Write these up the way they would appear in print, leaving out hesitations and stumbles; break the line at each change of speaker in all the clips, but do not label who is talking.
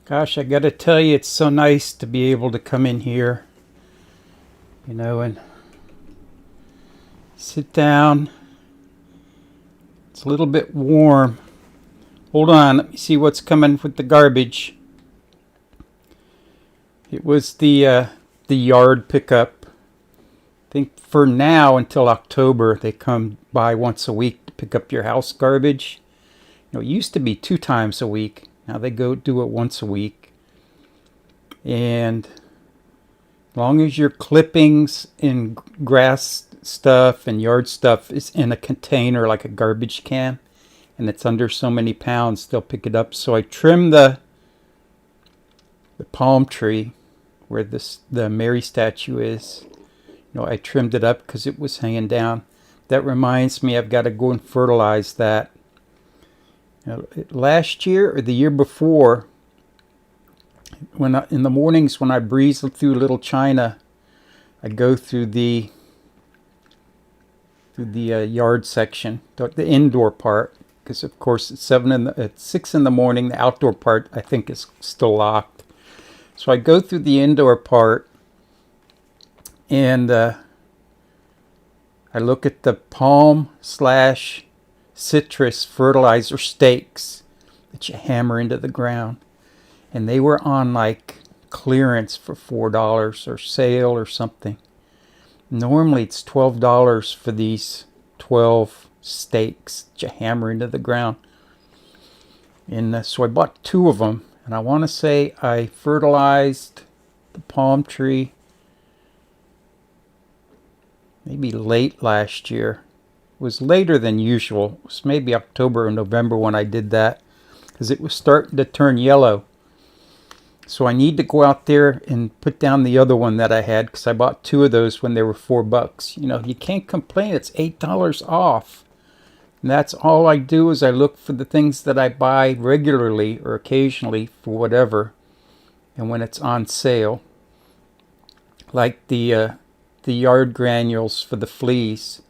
Gosh, I gotta tell you, it's so nice to be able to come in here, and sit down. It's a little bit warm. Hold on, let me see what's coming with the garbage. It was the yard pickup. I think for now until October they come by once a week to pick up your house garbage. It used to be 2 times a week. Now they go do it once a week. And as long as your clippings and grass stuff and yard stuff is in a container like a garbage can and it's under so many pounds, they'll pick it up. So I trimmed the palm tree where the Mary statue is. I trimmed it up because it was hanging down. That reminds me, I've got to go and fertilize that. Last year or the year before, in the mornings when I breeze through Little China, I go through the yard section, the indoor part, because of course at 6 in the morning, the outdoor part I think is still locked. So I go through the indoor part, and I look at the palm/citrus fertilizer stakes that you hammer into the ground. And they were on like clearance for $4 or sale or something. Normally it's $12 for these 12 stakes that you hammer into the ground. And so I bought 2 of them. And I want to say I fertilized the palm tree maybe late last year. It was later than usual. It was maybe October or November when I did that, because it was starting to turn yellow. So I need to go out there and put down the other one that I had, because I bought 2 of those when they were $4. You can't complain. It's $8 off. And that's all I do, is I look for the things that I buy regularly or occasionally for whatever. And when it's on sale, like the yard granules for the fleas,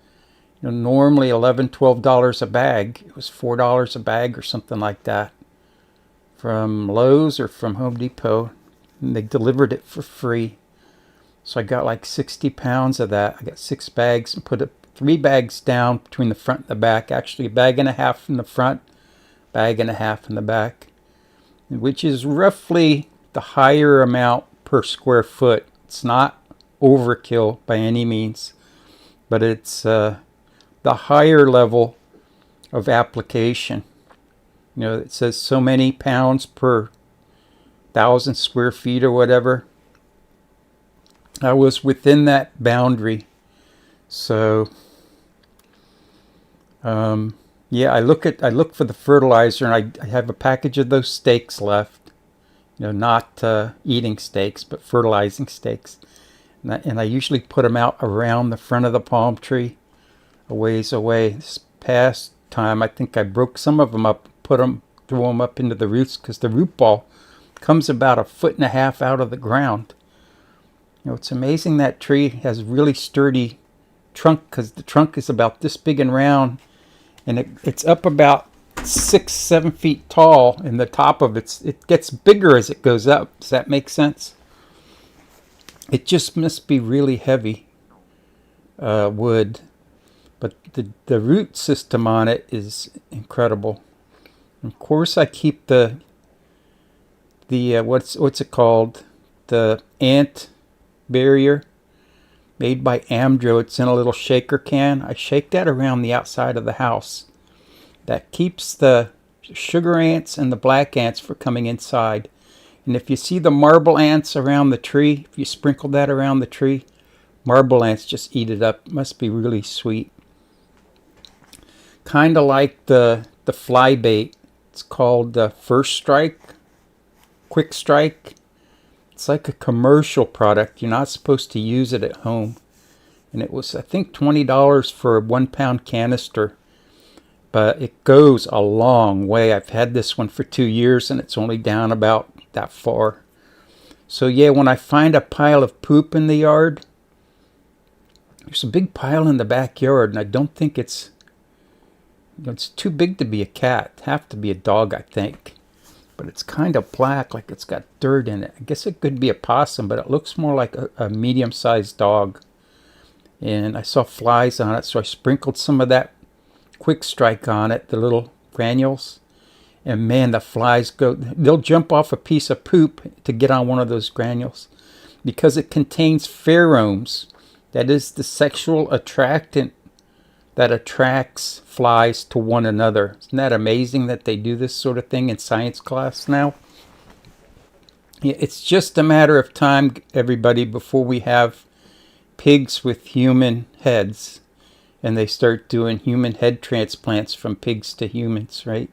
normally $11-12 a bag. It was $4 a bag or something like that from Lowe's or from Home Depot, and they delivered it for free. So I got like 60 pounds of that. I got 6 bags and put 3 bags down between the front and the back. Actually, a bag and a half in the front, bag and a half in the back, which is roughly the higher amount per square foot. It's not overkill by any means, but it's the higher level of application. It says so many pounds per 1,000 square feet or whatever. I was within that boundary. So yeah, I look for the fertilizer, and I have a package of those stakes left. Not eating stakes, but fertilizing stakes. And I usually put them out around the front of the palm tree, a ways away. This past time, I think I broke some of them up, threw them up into the roots, because the root ball comes about 1.5 feet out of the ground. It's amazing that tree has really sturdy trunk, because the trunk is about this big and round, and it's up about 6-7 feet tall, and the top of it gets bigger as it goes up. Does that make sense? It just must be really heavy wood, but the root system on it is incredible. Of course, I keep the what's it called? The ant barrier made by Amdro. It's in a little shaker can. I shake that around the outside of the house. That keeps the sugar ants and the black ants from coming inside. And if you see the marble ants around the tree, if you sprinkle that around the tree, marble ants just eat it up. It must be really sweet. Kind of like the fly bait. It's called First Strike, Quick Strike. It's like a commercial product. You're not supposed to use it at home. And it was, I think, $20 for a 1-pound canister. But it goes a long way. I've had this one for 2 years, and it's only down about that far. So yeah, when I find a pile of poop in the yard, there's a big pile in the backyard, and I don't think it's too big to be a cat. It'd have to be a dog, I think. but it's kind of black, like it's got dirt in it. I guess it could be a possum, but it looks more like a medium-sized dog. And I saw flies on it, so I sprinkled some of that Quick Strike on it, the little granules. And man, the flies they'll jump off a piece of poop to get on one of those granules because it contains pheromones. That is the sexual attractant that attracts flies to one another. Isn't that amazing that they do this sort of thing in science class now? Yeah, it's just a matter of time, everybody, before we have pigs with human heads and they start doing human head transplants from pigs to humans, right?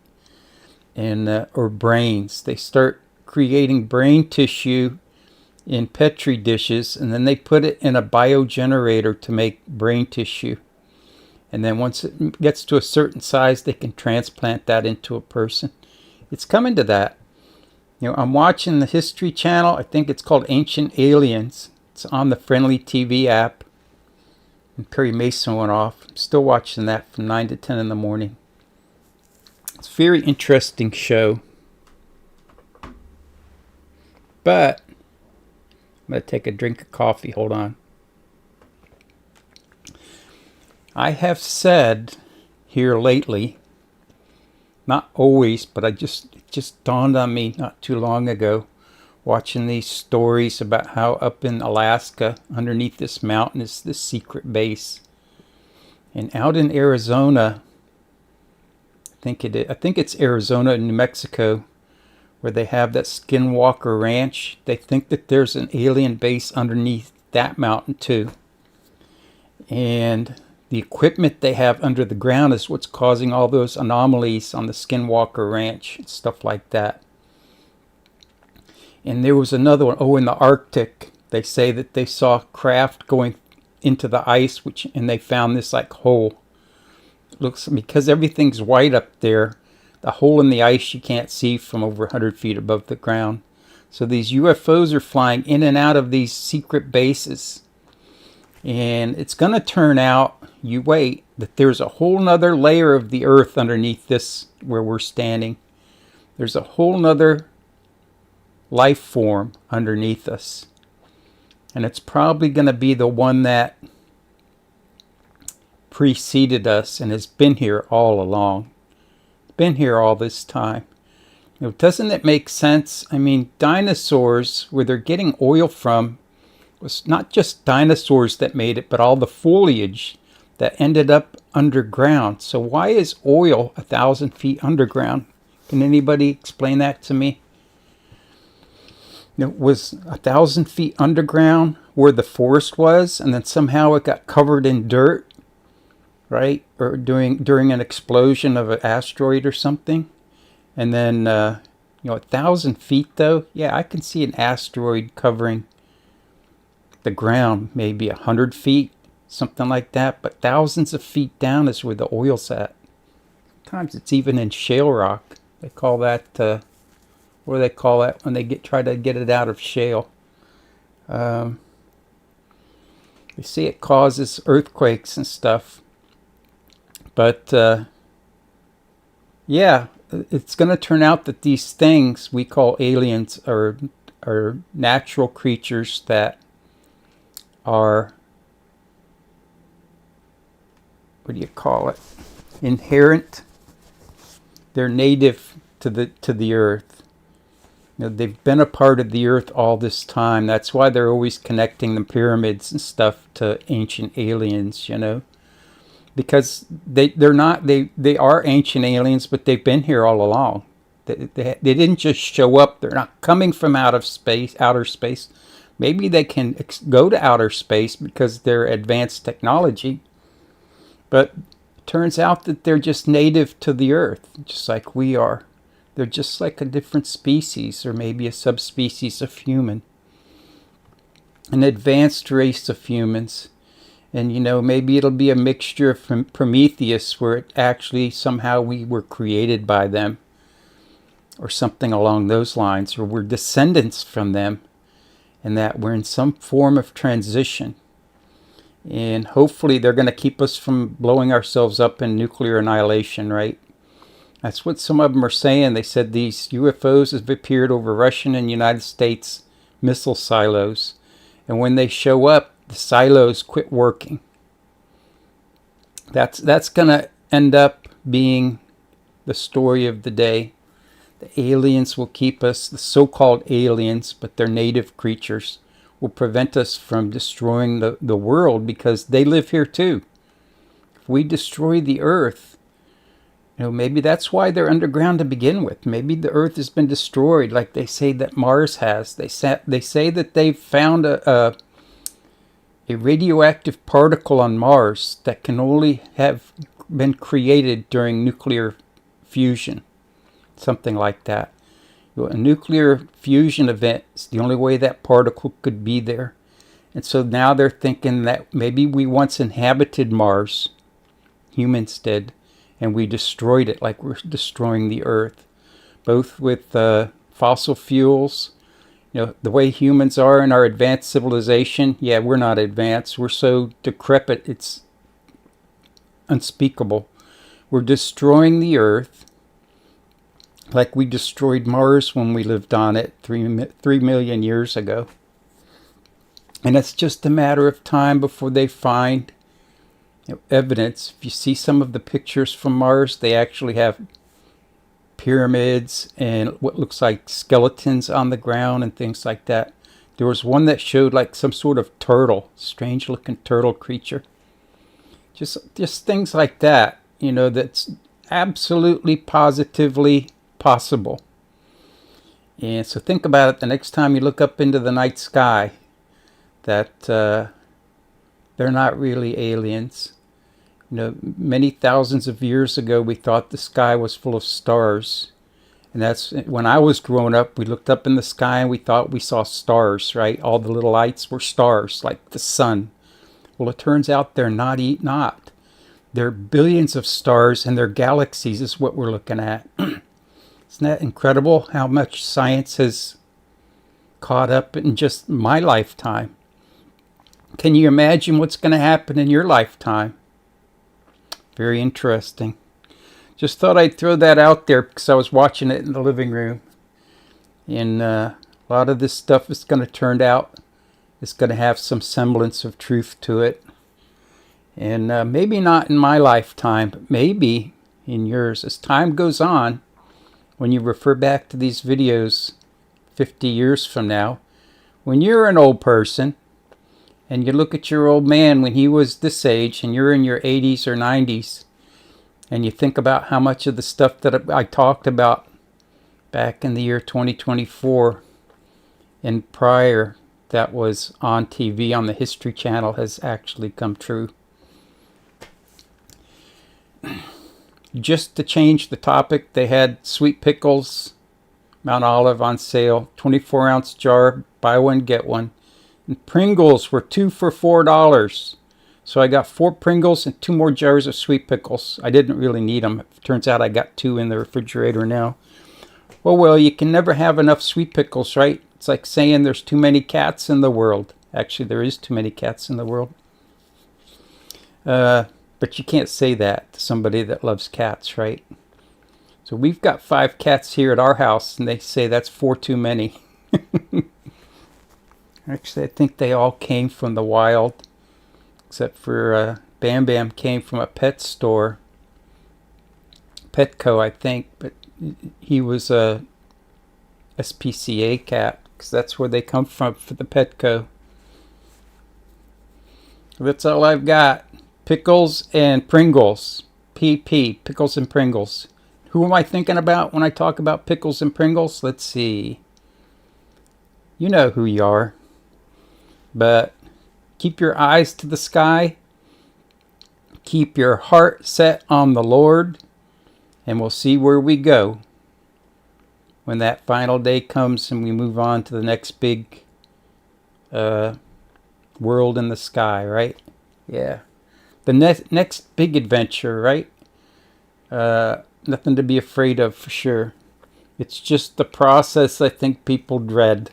And or brains. They start creating brain tissue in petri dishes, and then they put it in a biogenerator to make brain tissue. And then once it gets to a certain size, they can transplant that into a person. It's coming to that. You know, I'm watching the History Channel. I think it's called Ancient Aliens. It's on the Friendly TV app. And Perry Mason went off. I'm still watching that from 9 to 10 in the morning. It's a very interesting show. But I'm going to take a drink of coffee. Hold on. I have said here lately, not always, but it just dawned on me not too long ago, watching these stories about how up in Alaska, underneath this mountain, is this secret base. And out in Arizona, I think it's Arizona and New Mexico, where they have that Skinwalker Ranch. They think that there's an alien base underneath that mountain too. And the equipment they have under the ground is what's causing all those anomalies on the Skinwalker Ranch and stuff like that. And there was another one, in the Arctic, they say that they saw craft going into the ice, and they found this like hole. Looks, because everything's white up there, the hole in the ice you can't see from over 100 feet above the ground. So these UFOs are flying in and out of these secret bases. And it's going to turn out, you wait, that there's a whole nother layer of the earth underneath this where we're standing. There's a whole nother life form underneath us. And it's probably going to be the one that preceded us and has been here all along. Been here all this time. You know, doesn't it make sense? I mean, dinosaurs, where they're getting oil from, was not just dinosaurs that made it, but all the foliage that ended up underground. So why is oil 1,000 feet underground? Can anybody explain that to me? It was 1,000 feet underground where the forest was, and then somehow it got covered in dirt, right? Or during an explosion of an asteroid or something. And then, 1,000 feet though, yeah, I can see an asteroid covering the ground, maybe 100 feet, something like that. But thousands of feet down is where the oil's at. Sometimes it's even in shale rock. They call that, what do they call that when they try to get it out of shale? They say it causes earthquakes and stuff. But yeah, it's going to turn out that these things we call aliens are natural creatures that are, what do you call it? Inherent. They're native to the earth. You know, they've been a part of the earth all this time. That's why they're always connecting the pyramids and stuff to ancient aliens, you know. Because they are ancient aliens, but they've been here all along. They didn't just show up. They're not coming from outer space. Maybe they can go to outer space because they're advanced technology. But it turns out that they're just native to the earth, just like we are. They're just like a different species, or maybe a subspecies of human. An advanced race of humans. And, you know, maybe it'll be a mixture from Prometheus, where it actually somehow we were created by them, or something along those lines, or we're descendants from them, and that we're in some form of transition. And hopefully they're going to keep us from blowing ourselves up in nuclear annihilation, right? That's what some of them are saying. They said these UFOs have appeared over Russian and United States missile silos. And when they show up, the silos quit working. That's going to end up being the story of the day. The aliens will keep us, the so-called aliens, but they're native creatures, will prevent us from destroying the world because they live here too. If we destroy the earth, maybe that's why they're underground to begin with. Maybe the earth has been destroyed like they say that Mars has. They say that they've found a radioactive particle on Mars that can only have been created during nuclear fusion. Something like that. A nuclear fusion event is the only way that particle could be there. And so now they're thinking that maybe we once inhabited Mars, humans did, and we destroyed it like we're destroying the earth. Both with fossil fuels, the way humans are in our advanced civilization. Yeah, we're not advanced. We're so decrepit, it's unspeakable. We're destroying the earth like we destroyed Mars when we lived on it 3 million years ago. And it's just a matter of time before they find evidence. If you see some of the pictures from Mars, they actually have pyramids and what looks like skeletons on the ground and things like that. There was one that showed like some sort of turtle, strange looking turtle creature. Just things like that, that's absolutely positively possible. And so think about it the next time you look up into the night sky, that they're not really aliens. Many thousands of years ago we thought the sky was full of stars, and that's when I was growing up. We looked up in the sky and we thought we saw stars, right? All the little lights were stars like the sun. Well, it turns out they're not. There are billions of stars, and their galaxies is what we're looking at. Isn't that incredible how much science has caught up in just my lifetime? Can you imagine what's going to happen in your lifetime? Very interesting. Just thought I'd throw that out there because I was watching it in the living room. And a lot of this stuff is going to turn out, it's going to have some semblance of truth to it. And maybe not in my lifetime, but maybe in yours. As time goes on, when you refer back to these videos 50 years from now, when you're an old person and you look at your old man when he was this age and you're in your 80s or 90s, and you think about how much of the stuff that I talked about back in the year 2024 and prior that was on TV on the History Channel has actually come true. Just to change the topic, they had sweet pickles, Mount Olive on sale, 24-ounce jar, buy one, get one. And Pringles were 2 for $4. So I got 4 Pringles and 2 more jars of sweet pickles. I didn't really need them. It turns out I got 2 in the refrigerator now. Well, you can never have enough sweet pickles, right? It's like saying there's too many cats in the world. Actually, there is too many cats in the world. But you can't say that to somebody that loves cats, right? So we've got 5 cats here at our house, and they say that's 4 too many. Actually, I think they all came from the wild, except for Bam Bam came from a pet store, Petco, I think, but he was a SPCA cat, because that's where they come from for the Petco. That's all I've got. Pickles and Pringles. PP, pickles and Pringles. Who am I thinking about when I talk about pickles and Pringles? Let's see. You know who you are. But keep your eyes to the sky. Keep your heart set on the Lord. And we'll see where we go when that final day comes and we move on to the next big world in the sky, right? Yeah. The next big adventure, right? Nothing to be afraid of for sure. It's just the process I think people dread.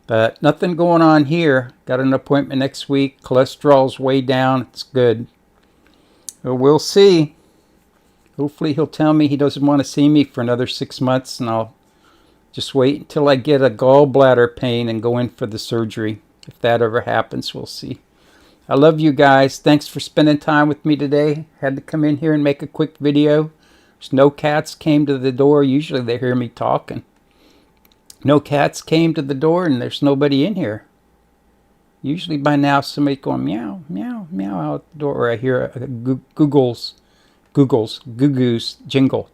But nothing going on here. Got an appointment next week. Cholesterol's way down. It's good. But we'll see. Hopefully he'll tell me he doesn't want to see me for another 6 months, and I'll just wait until I get a gallbladder pain and go in for the surgery. If that ever happens, we'll see. I love you guys. Thanks for spending time with me today. Had to come in here and make a quick video. There's no cats came to the door. Usually they hear me talking. No cats came to the door and there's nobody in here. Usually by now somebody going meow, meow, meow out the door, or I hear a Googoo's jingle.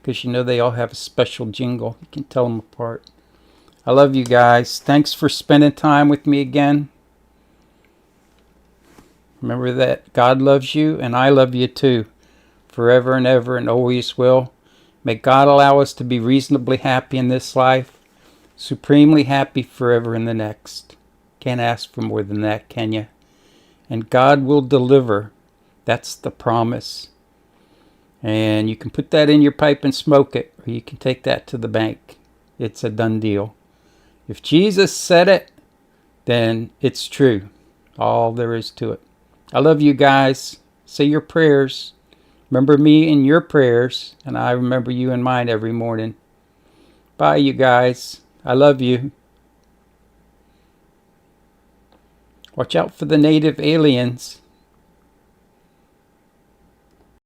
Because you know they all have a special jingle. You can tell them apart. I love you guys. Thanks for spending time with me again. Remember that God loves you and I love you too. Forever and ever and always will. May God allow us to be reasonably happy in this life. Supremely happy forever in the next. Can't ask for more than that, can you? And God will deliver. That's the promise. And you can put that in your pipe and smoke it, or you can take that to the bank. It's a done deal. If Jesus said it, then it's true. All there is to it. I love you guys. Say your prayers. Remember me in your prayers, and I remember you in mine every morning. Bye, you guys. I love you. Watch out for the native aliens.